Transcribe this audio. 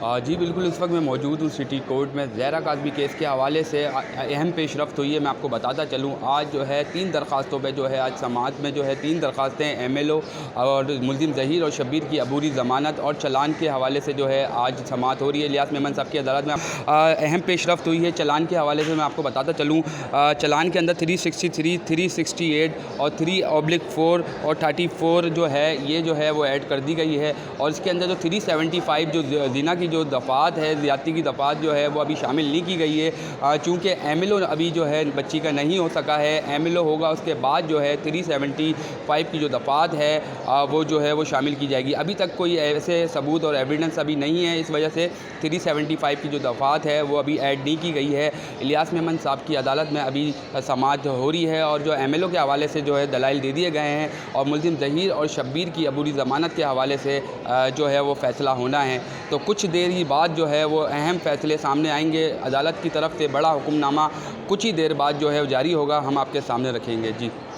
جی بالکل، اس وقت میں موجود ہوں سٹی کورٹ میں زہرا کاظمی کیس کے حوالے سے اہم پیش رفت ہوئی ہے۔ میں آپ کو بتاتا چلوں، آج جو ہے 3 درخواستوں پہ جو ہے آج سماعت میں جو ہے 3 درخواستیں ایم ایل او اور ملزم ظہیر اور شبیر کی عبوری ضمانت اور چلان کے حوالے سے جو ہے آج سماعت ہو رہی ہے۔ الیاس میمن صاحب کی عدالت میں اہم پیش رفت ہوئی ہے۔ چلان کے حوالے سے میں آپ کو بتاتا چلوں، چلان کے اندر 363، 368 اور 3/4 اور 34 جو ہے یہ جو ہے وہ ایڈ کر دی گئی ہے، اور اس کے اندر جو 375 جو زنا کی جو دفعات ہے، زیادتی کی دفعات جو ہے وہ ابھی شامل نہیں کی گئی ہے، چونکہ ایم ایل او ابھی جو ہے بچی کا نہیں ہو سکا ہے۔ ایم ایل او ہوگا اس کے بعد جو ہے 375 کی جو دفعات ہے وہ جو ہے وہ شامل کی جائے گی۔ ابھی تک کوئی ایسے ثبوت اور ایویڈنس ابھی نہیں ہے، اس وجہ سے 375 کی جو دفعات ہے وہ ابھی ایڈ نہیں کی گئی ہے۔ الیاس میمن صاحب کی عدالت میں ابھی سماعت ہو رہی ہے، اور جو ایم ایل او کے حوالے سے جو ہے دلائل دے دیے گئے ہیں، اور ملزم ظہیر اور شبیر کی عبوری ضمانت کے حوالے سے جو ہے وہ فیصلہ ہونا ہے۔ تو کچھ دیر ہی بعد جو ہے وہ اہم فیصلے سامنے آئیں گے۔ عدالت کی طرف سے بڑا حکم نامہ کچھ ہی دیر بعد جو ہے جاری ہوگا، ہم آپ کے سامنے رکھیں گے۔ جی